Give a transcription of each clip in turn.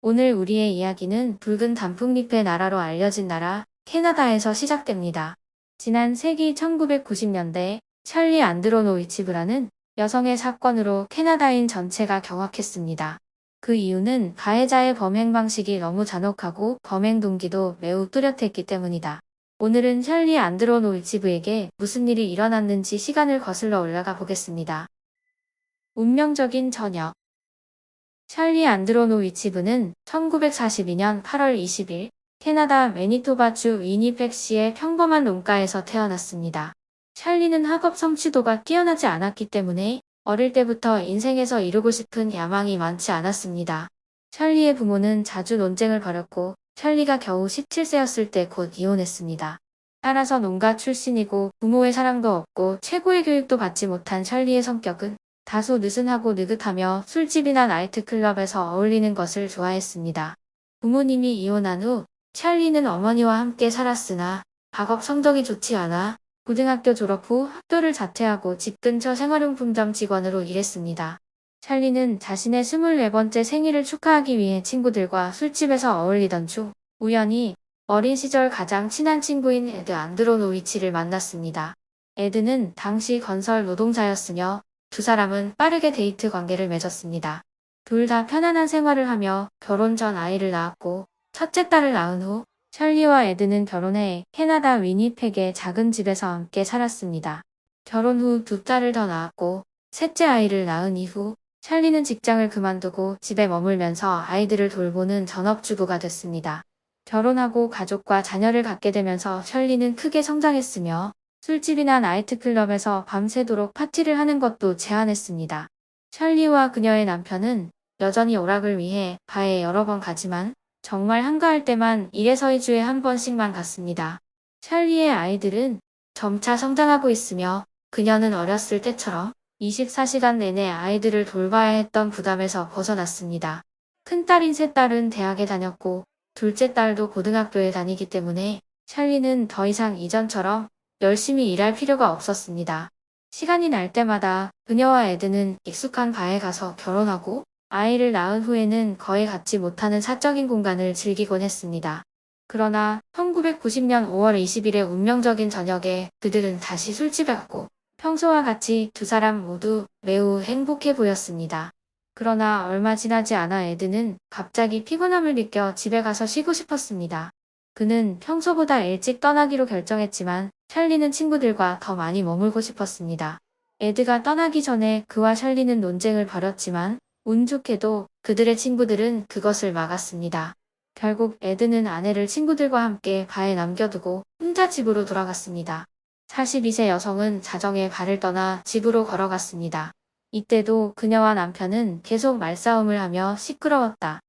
오늘 우리의 이야기는 붉은 단풍잎의 나라로 알려진 나라, 캐나다에서 시작됩니다. 지난 세기 1990년대 찰리 안드로노위치브라는 여성의 사건으로 캐나다인 전체가 경악했습니다. 그 이유는 가해자의 범행 방식이 너무 잔혹하고 범행 동기도 매우 뚜렷했기 때문이다. 오늘은 찰리 안드로노위치브에게 무슨 일이 일어났는지 시간을 거슬러 올라가 보겠습니다. 운명적인 저녁. 찰리 안드로노위치브는 1942년 8월 20일 캐나다 매니토바주 위니펙시의 평범한 농가에서 태어났습니다. 찰리는 학업 성취도가 뛰어나지 않았기 때문에 어릴 때부터 인생에서 이루고 싶은 야망이 많지 않았습니다. 찰리의 부모는 자주 논쟁을 벌였고 찰리가 겨우 17세였을 때 곧 이혼했습니다. 따라서 농가 출신이고 부모의 사랑도 없고 최고의 교육도 받지 못한 찰리의 성격은 다소 느슨하고 느긋하며 술집이나 나이트클럽에서 어울리는 것을 좋아했습니다. 부모님이 이혼한 후 찰리는 어머니와 함께 살았으나 학업 성적이 좋지 않아 고등학교 졸업 후 학교를 자퇴하고 집 근처 생활용품점 직원으로 일했습니다. 찰리는 자신의 24번째 생일을 축하하기 위해 친구들과 술집에서 어울리던 중 우연히 어린 시절 가장 친한 친구인 에드 안드로노위치를 만났습니다. 에드는 당시 건설 노동자였으며 두 사람은 빠르게 데이트 관계를 맺었습니다. 둘 다 편안한 생활을 하며 결혼 전 아이를 낳았고 첫째 딸을 낳은 후 찰리와 에드는 결혼해 캐나다 위니펙의 작은 집에서 함께 살았습니다. 결혼 후 두 딸을 더 낳았고 셋째 아이를 낳은 이후 찰리는 직장을 그만두고 집에 머물면서 아이들을 돌보는 전업주부가 됐습니다. 결혼하고 가족과 자녀를 갖게 되면서 찰리는 크게 성장했으며 술집이나 나이트클럽에서 밤새도록 파티를 하는 것도 제한했습니다. 찰리와 그녀의 남편은 여전히 오락을 위해 바에 여러 번 가지만 정말 한가할 때만 1에서 2주에 한 번씩만 갔습니다. 찰리의 아이들은 점차 성장하고 있으며 그녀는 어렸을 때처럼 24시간 내내 아이들을 돌봐야 했던 부담에서 벗어났습니다. 큰딸인 셋딸은 대학에 다녔고 둘째 딸도 고등학교에 다니기 때문에 찰리는 더 이상 이전처럼 열심히 일할 필요가 없었습니다. 시간이 날 때마다 그녀와 에드는 익숙한 바에 가서 결혼하고 아이를 낳은 후에는 거의 갖지 못하는 사적인 공간을 즐기곤 했습니다. 그러나 1990년 5월 20일의 운명적인 저녁에 그들은 다시 술집에 갔고 평소와 같이 두 사람 모두 매우 행복해 보였습니다. 그러나 얼마 지나지 않아 에드는 갑자기 피곤함을 느껴 집에 가서 쉬고 싶었습니다. 그는 평소보다 일찍 떠나기로 결정했지만 찰리는 친구들과 더 많이 머물고 싶었습니다. 에드가 떠나기 전에 그와 찰리는 논쟁을 벌였지만 운 좋게도 그들의 친구들은 그것을 막았습니다. 결국 에드는 아내를 친구들과 함께 바에 남겨두고 혼자 집으로 돌아갔습니다. 42세 여성은 자정에 바를 떠나 집으로 걸어갔습니다. 이때도 그녀와 남편은 계속 말싸움을 하며 시끄러웠다.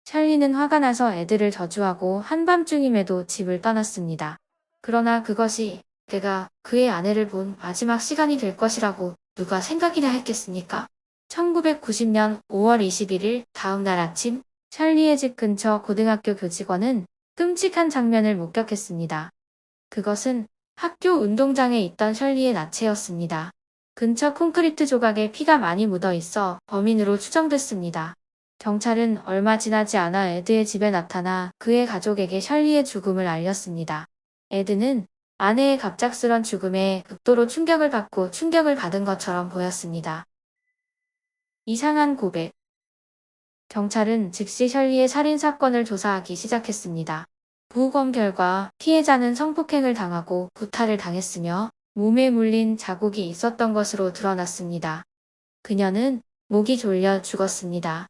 찰리는 화가 나서 애들을 저주하고 한밤중임에도 집을 떠났습니다. 그러나 그것이 그가 그의 아내를 본 마지막 시간이 될 것이라고 누가 생각이나 했겠습니까? 1990년 5월 21일 다음 날 아침 찰리의 집 근처 고등학교 교직원은 끔찍한 장면을 목격했습니다. 그것은 학교 운동장에 있던 찰리의 나체였습니다. 근처 콘크리트 조각에 피가 많이 묻어 있어 범인으로 추정됐습니다. 경찰은 얼마 지나지 않아 에드의 집에 나타나 그의 가족에게 셜리의 죽음을 알렸습니다. 에드는 아내의 갑작스런 죽음에 극도로 충격을 받은 것처럼 보였습니다. 이상한 고백. 경찰은 즉시 셜리의 살인사건을 조사하기 시작했습니다. 부검 결과 피해자는 성폭행을 당하고 구타를 당했으며 몸에 물린 자국이 있었던 것으로 드러났습니다. 그녀는 목이 졸려 죽었습니다.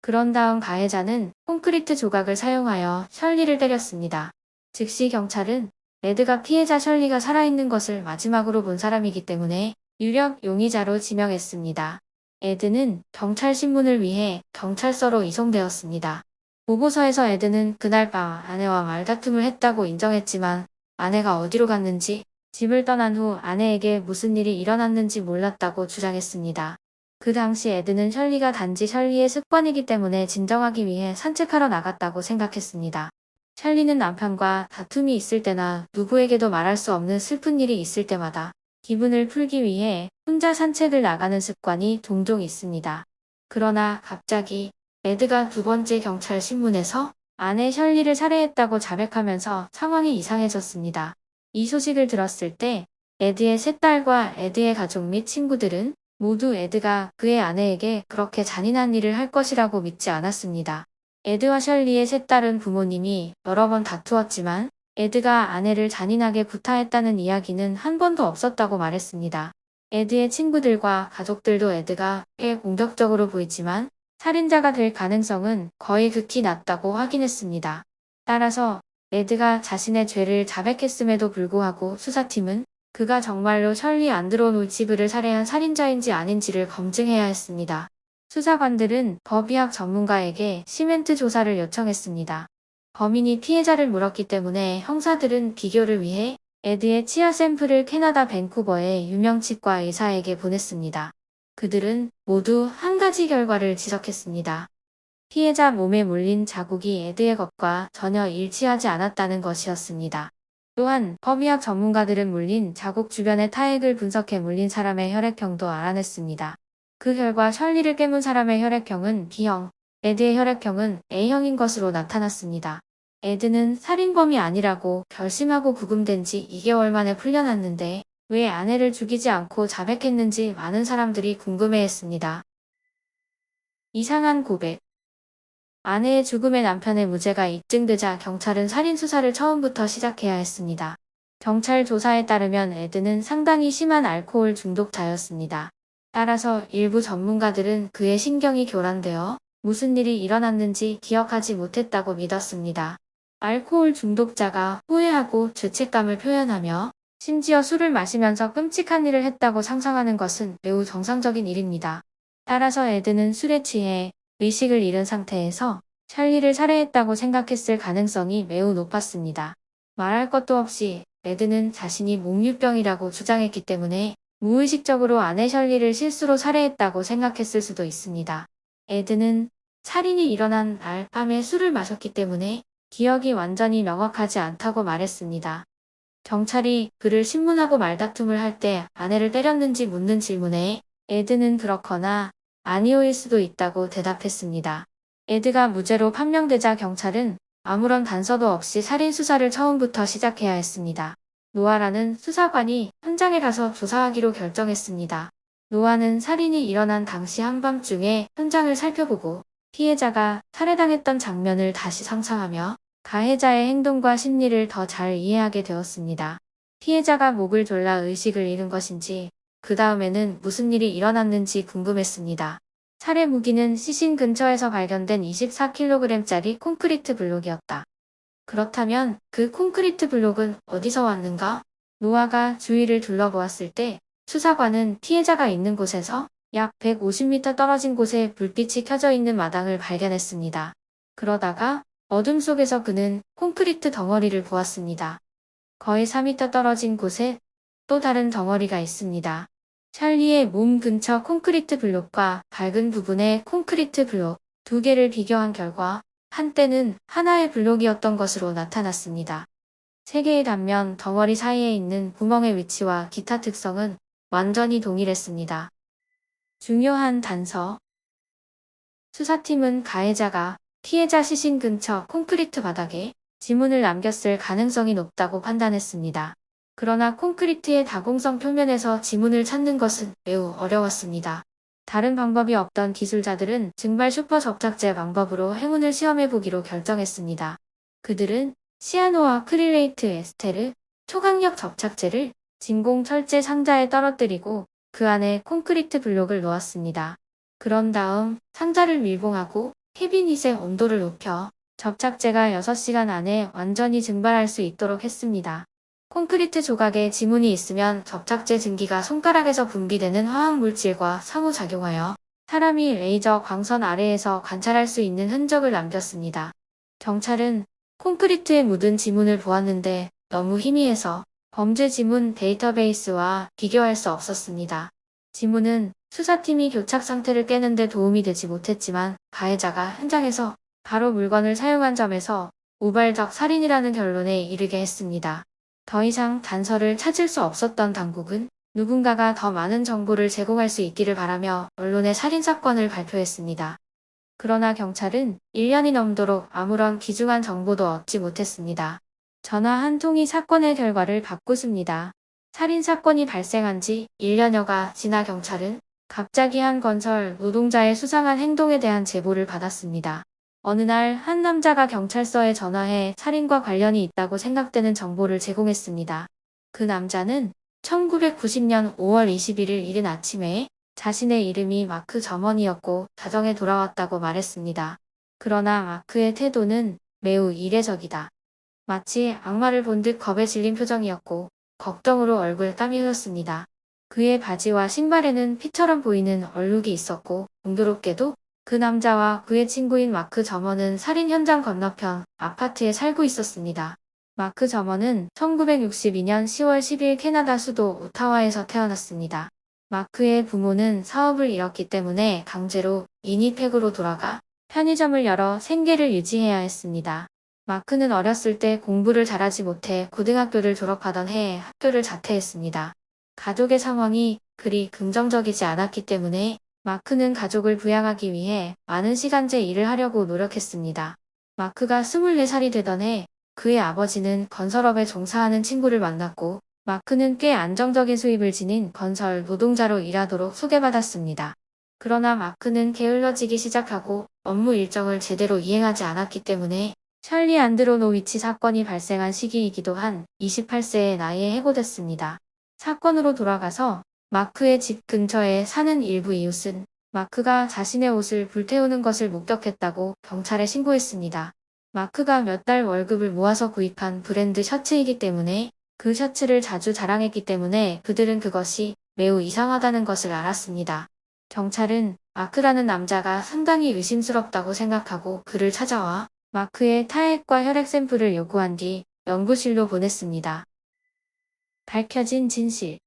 그런 다음 가해자는 콘크리트 조각을 사용하여 셜리를 때렸습니다. 즉시 경찰은 에드가 피해자 셜리가 살아있는 것을 마지막으로 본 사람이기 때문에 유력 용의자로 지명했습니다. 에드는 경찰 신문을 위해 경찰서로 이송되었습니다. 보고서에서 에드는 그날 밤 아내와 말다툼을 했다고 인정했지만 아내가 어디로 갔는지 집을 떠난 후 아내에게 무슨 일이 일어났는지 몰랐다고 주장했습니다. 그 당시 에드는 셜리가 단지 셜리의 습관이기 때문에 진정하기 위해 산책하러 나갔다고 생각했습니다. 셜리는 남편과 다툼이 있을 때나 누구에게도 말할 수 없는 슬픈 일이 있을 때마다 기분을 풀기 위해 혼자 산책을 나가는 습관이 종종 있습니다. 그러나 갑자기 에드가 두 번째 경찰 신문에서 아내 셜리를 살해했다고 자백하면서 상황이 이상해졌습니다. 이 소식을 들었을 때 에드의 세 딸과 에드의 가족 및 친구들은 모두 에드가 그의 아내에게 그렇게 잔인한 일을 할 것이라고 믿지 않았습니다. 에드와 셜리의 세 딸은 부모님이 여러 번 다투었지만 에드가 아내를 잔인하게 구타했다는 이야기는 한 번도 없었다고 말했습니다. 에드의 친구들과 가족들도 에드가 꽤 공격적으로 보이지만 살인자가 될 가능성은 거의 극히 낮다고 확인했습니다. 따라서 에드가 자신의 죄를 자백했음에도 불구하고 수사팀은 그가 정말로 셜리 안드로노이치브를 살해한 살인자인지 아닌지를 검증해야 했습니다. 수사관들은 법의학 전문가에게 시멘트 조사를 요청했습니다. 범인이 피해자를 물었기 때문에 형사들은 비교를 위해 에드의 치아 샘플을 캐나다 밴쿠버의 유명 치과 의사에게 보냈습니다. 그들은 모두 한 가지 결과를 지적했습니다. 피해자 몸에 물린 자국이 에드의 것과 전혀 일치하지 않았다는 것이었습니다. 또한 법의학 전문가들은 물린 자국 주변의 타액을 분석해 물린 사람의 혈액형도 알아냈습니다. 그 결과 셜리를 깨문 사람의 혈액형은 B형, 에드의 혈액형은 A형인 것으로 나타났습니다. 에드는 살인범이 아니라고 결심하고 구금된 지 2개월 만에 풀려났는데 왜 아내를 죽이지 않고 자백했는지 많은 사람들이 궁금해했습니다. 이상한 고백. 아내의 죽음에 남편의 무죄가 입증되자 경찰은 살인 수사를 처음부터 시작해야 했습니다. 경찰 조사에 따르면 에드는 상당히 심한 알코올 중독자였습니다. 따라서 일부 전문가들은 그의 신경이 교란되어 무슨 일이 일어났는지 기억하지 못했다고 믿었습니다. 알코올 중독자가 후회하고 죄책감을 표현하며 심지어 술을 마시면서 끔찍한 일을 했다고 상상하는 것은 매우 정상적인 일입니다. 따라서 에드는 술에 취해 의식을 잃은 상태에서 셜리를 살해했다고 생각했을 가능성이 매우 높았습니다. 말할 것도 없이 에드는 자신이 몽유병이라고 주장했기 때문에 무의식적으로 아내 셜리를 실수로 살해했다고 생각했을 수도 있습니다. 에드는 살인이 일어난 날 밤에 술을 마셨기 때문에 기억이 완전히 명확하지 않다고 말했습니다. 경찰이 그를 신문하고 말다툼을 할 때 아내를 때렸는지 묻는 질문에 에드는 그렇거나 아니오일 수도 있다고 대답했습니다. 에드가 무죄로 판명되자 경찰은 아무런 단서도 없이 살인 수사를 처음부터 시작해야 했습니다. 노아라는 수사관이 현장에 가서 조사하기로 결정했습니다. 노아는 살인이 일어난 당시 한밤중에 현장을 살펴보고 피해자가 살해당했던 장면을 다시 상상하며 가해자의 행동과 심리를 더 잘 이해하게 되었습니다. 피해자가 목을 졸라 의식을 잃은 것인지 그 다음에는 무슨 일이 일어났는지 궁금했습니다. 살해 무기는 시신 근처에서 발견된 24kg짜리 콘크리트 블록이었다. 그렇다면 그 콘크리트 블록은 어디서 왔는가? 노아가 주위를 둘러보았을 때 수사관은 피해자가 있는 곳에서 약 150m 떨어진 곳에 불빛이 켜져 있는 마당을 발견했습니다. 그러다가 어둠 속에서 그는 콘크리트 덩어리를 보았습니다. 거의 4m 떨어진 곳에 또 다른 덩어리가 있습니다. 찰리의 몸 근처 콘크리트 블록과 밝은 부분의 콘크리트 블록 두 개를 비교한 결과 한때는 하나의 블록이었던 것으로 나타났습니다. 세 개의 단면 덩어리 사이에 있는 구멍의 위치와 기타 특성은 완전히 동일했습니다. 중요한 단서. 수사팀은 가해자가 피해자 시신 근처 콘크리트 바닥에 지문을 남겼을 가능성이 높다고 판단했습니다. 그러나 콘크리트의 다공성 표면에서 지문을 찾는 것은 매우 어려웠습니다. 다른 방법이 없던 기술자들은 증발 슈퍼 접착제 방법으로 행운을 시험해보기로 결정했습니다. 그들은 시아노와 크릴레이트 에스테르, 초강력 접착제를 진공 철제 상자에 떨어뜨리고 그 안에 콘크리트 블록을 놓았습니다. 그런 다음 상자를 밀봉하고 캐비닛의 온도를 높여 접착제가 6시간 안에 완전히 증발할 수 있도록 했습니다. 콘크리트 조각에 지문이 있으면 접착제 증기가 손가락에서 분비되는 화학물질과 상호작용하여 사람이 레이저 광선 아래에서 관찰할 수 있는 흔적을 남겼습니다. 경찰은 콘크리트에 묻은 지문을 보았는데 너무 희미해서 범죄 지문 데이터베이스와 비교할 수 없었습니다. 지문은 수사팀이 교착 상태를 깨는 데 도움이 되지 못했지만 가해자가 현장에서 바로 물건을 사용한 점에서 우발적 살인이라는 결론에 이르게 했습니다. 더 이상 단서를 찾을 수 없었던 당국은 누군가가 더 많은 정보를 제공할 수 있기를 바라며 언론에 살인사건을 발표했습니다. 그러나 경찰은 1년이 넘도록 아무런 귀중한 정보도 얻지 못했습니다. 전화 한 통이 사건의 결과를 바꾸습니다. 살인사건이 발생한 지 1년여가 지나 경찰은 갑자기 한 건설 노동자의 수상한 행동에 대한 제보를 받았습니다. 어느 날 한 남자가 경찰서에 전화해 살인과 관련이 있다고 생각되는 정보를 제공했습니다. 그 남자는 1990년 5월 21일 이른 아침에 자신의 이름이 마크 점원이었고 가정에 돌아왔다고 말했습니다. 그러나 마크의 태도는 매우 이례적이다. 마치 악마를 본 듯 겁에 질린 표정이었고 걱정으로 얼굴에 땀이 흘렀습니다. 그의 바지와 신발에는 피처럼 보이는 얼룩이 있었고 공교롭게도 그 남자와 그의 친구인 마크 점원은 살인 현장 건너편 아파트에 살고 있었습니다. 마크 점원은 1962년 10월 10일 캐나다 수도 오타와에서 태어났습니다. 마크의 부모는 사업을 잃었기 때문에 강제로 위니펙으로 돌아가 편의점을 열어 생계를 유지해야 했습니다. 마크는 어렸을 때 공부를 잘하지 못해 고등학교를 졸업하던 해에 학교를 자퇴했습니다. 가족의 상황이 그리 긍정적이지 않았기 때문에 마크는 가족을 부양하기 위해 많은 시간제 일을 하려고 노력했습니다. 마크가 24살이 되던 해 그의 아버지는 건설업에 종사하는 친구를 만났고 마크는 꽤 안정적인 수입을 지닌 건설 노동자로 일하도록 소개받았습니다. 그러나 마크는 게을러지기 시작하고 업무 일정을 제대로 이행하지 않았기 때문에 찰리 안드로노위치 사건이 발생한 시기이기도 한 28세의 나이에 해고됐습니다. 사건으로 돌아가서 마크의 집 근처에 사는 일부 이웃은 마크가 자신의 옷을 불태우는 것을 목격했다고 경찰에 신고했습니다. 마크가 몇 달 월급을 모아서 구입한 브랜드 셔츠이기 때문에 그 셔츠를 자주 자랑했기 때문에 그들은 그것이 매우 이상하다는 것을 알았습니다. 경찰은 마크라는 남자가 상당히 의심스럽다고 생각하고 그를 찾아와 마크의 타액과 혈액 샘플을 요구한 뒤 연구실로 보냈습니다. 밝혀진 진실.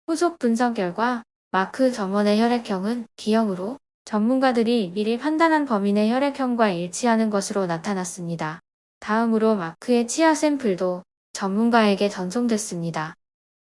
후속 분석 결과 마크 점원의 혈액형은 B형으로 전문가들이 미리 판단한 범인의 혈액형과 일치하는 것으로 나타났습니다. 다음으로 마크의 치아 샘플도 전문가에게 전송됐습니다.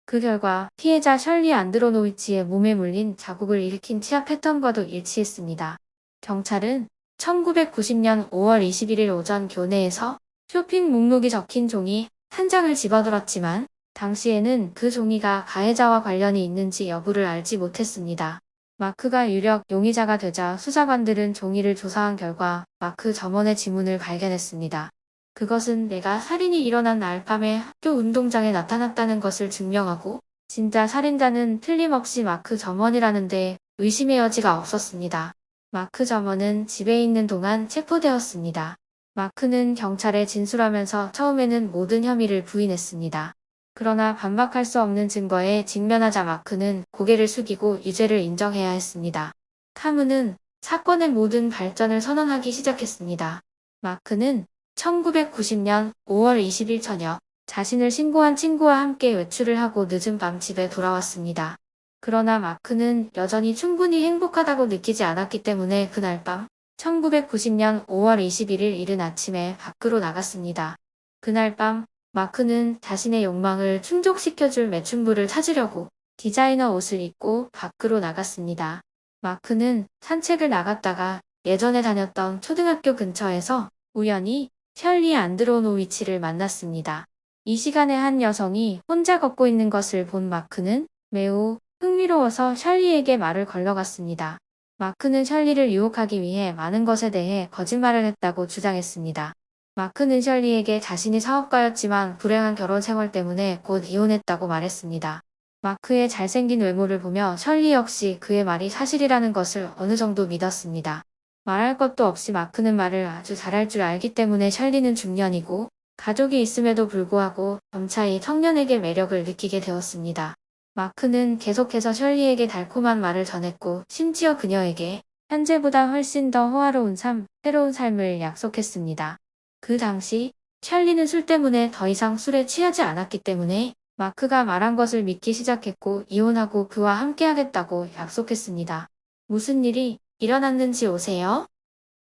그 결과 피해자 셜리 안드로노위치의 몸에 물린 자국을 일으킨 치아 패턴과도 일치했습니다. 경찰은 1990년 5월 21일 오전 교내에서 쇼핑 목록이 적힌 종이 한 장을 집어들었지만 당시에는 그 종이가 가해자와 관련이 있는지 여부를 알지 못했습니다. 마크가 유력 용의자가 되자 수사관들은 종이를 조사한 결과 마크 점원의 지문을 발견했습니다. 그것은 내가 살인이 일어난 날 밤에 학교 운동장에 나타났다는 것을 증명하고 진짜 살인자는 틀림없이 마크 점원이라는 데 의심의 여지가 없었습니다. 마크 점원은 집에 있는 동안 체포되었습니다. 마크는 경찰에 진술하면서 처음에는 모든 혐의를 부인했습니다. 그러나 반박할 수 없는 증거에 직면하자 마크는 고개를 숙이고 유죄를 인정해야 했습니다. 카무는 사건의 모든 발전을 선언하기 시작했습니다. 마크는 1990년 5월 20일 저녁 자신을 신고한 친구와 함께 외출을 하고 늦은 밤 집에 돌아왔습니다. 그러나 마크는 여전히 충분히 행복하다고 느끼지 않았기 때문에 그날 밤 1990년 5월 21일 이른 아침에 밖으로 나갔습니다. 그날 밤 마크는 자신의 욕망을 충족시켜줄 매춘부를 찾으려고 디자이너 옷을 입고 밖으로 나갔습니다. 마크는 산책을 나갔다가 예전에 다녔던 초등학교 근처에서 우연히 셜리 안드로노위치를 만났습니다. 이 시간에 한 여성이 혼자 걷고 있는 것을 본 마크는 매우 흥미로워서 셜리에게 말을 걸러갔습니다. 마크는 셜리를 유혹하기 위해 많은 것에 대해 거짓말을 했다고 주장했습니다. 마크는 셜리에게 자신이 사업가였지만 불행한 결혼 생활 때문에 곧 이혼했다고 말했습니다. 마크의 잘생긴 외모를 보며 셜리 역시 그의 말이 사실이라는 것을 어느 정도 믿었습니다. 말할 것도 없이 마크는 말을 아주 잘할 줄 알기 때문에 셜리는 중년이고 가족이 있음에도 불구하고 점차 이 청년에게 매력을 느끼게 되었습니다. 마크는 계속해서 셜리에게 달콤한 말을 전했고 심지어 그녀에게 현재보다 훨씬 더 호화로운 새로운 삶을 약속했습니다. 그 당시 셜리는 술 때문에 더 이상 술에 취하지 않았기 때문에 마크가 말한 것을 믿기 시작했고 이혼하고 그와 함께하겠다고 약속했습니다. 무슨 일이 일어났는지 오세요?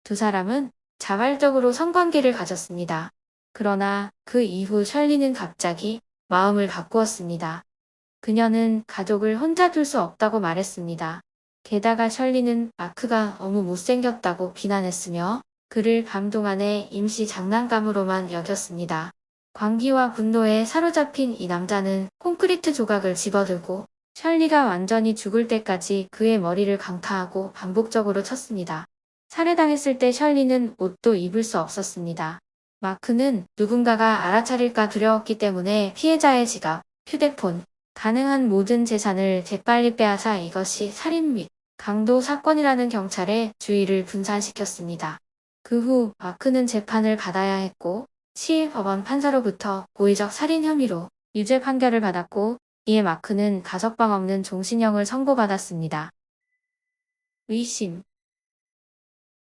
두 사람은 자발적으로 성관계를 가졌습니다. 그러나 그 이후 셜리는 갑자기 마음을 바꾸었습니다. 그녀는 가족을 혼자 둘 수 없다고 말했습니다. 게다가 셜리는 마크가 너무 못생겼다고 비난했으며 그를 밤 동안에 임시 장난감으로만 여겼습니다. 광기와 분노에 사로잡힌 이 남자는 콘크리트 조각을 집어들고 셜리가 완전히 죽을 때까지 그의 머리를 강타하고 반복적으로 쳤습니다. 살해당했을 때 셜리는 옷도 입을 수 없었습니다. 마크는 누군가가 알아차릴까 두려웠기 때문에 피해자의 지갑, 휴대폰, 가능한 모든 재산을 재빨리 빼앗아 이것이 살인 및 강도 사건이라는 경찰의 주의를 분산시켰습니다. 그 후 마크는 재판을 받아야 했고 시법원 판사로부터 고의적 살인 혐의로 유죄 판결을 받았고 이에 마크는 가석방 없는 종신형을 선고받았습니다. 의심.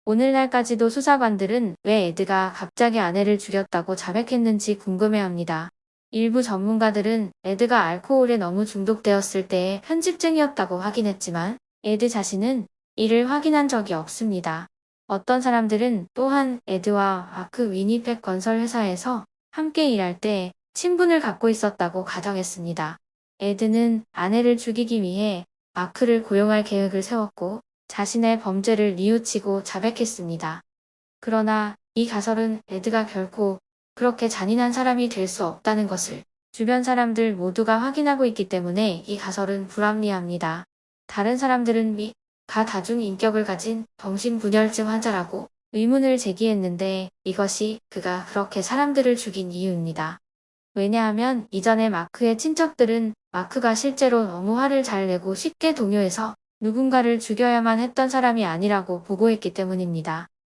오늘날까지도 수사관들은 왜 에드가 갑자기 아내를 죽였다고 자백했는지 궁금해합니다. 일부 전문가들은 에드가 알코올에 너무 중독되었을 때의 편집증이었다고 확인했지만 에드 자신은 이를 확인한 적이 없습니다. 어떤 사람들은 또한 에드와 마크 위니펙 건설 회사에서 함께 일할 때 친분을 갖고 있었다고 가정했습니다. 에드는 아내를 죽이기 위해 마크를 고용할 계획을 세웠고 자신의 범죄를 뉘우치고 자백했습니다. 그러나 이 가설은 에드가 결코 그렇게 잔인한 사람이 될 수 없다는 것을 주변 사람들 모두가 확인하고 있기 때문에 이 가설은 불합리합니다. 다른 사람들은 가다중 인격을 가진 정신분열증 환자라고 의문을 제기했는데 이것이 그가 그렇게 사람들을 죽인 이유입니다. 왜냐하면 이전에 마크의 친척들은 마크가 실제로 너무 화를 잘 내고 쉽게 동요해서 누군가를 죽여야만 했던 사람이 아니라고 보고했기 때문입니다.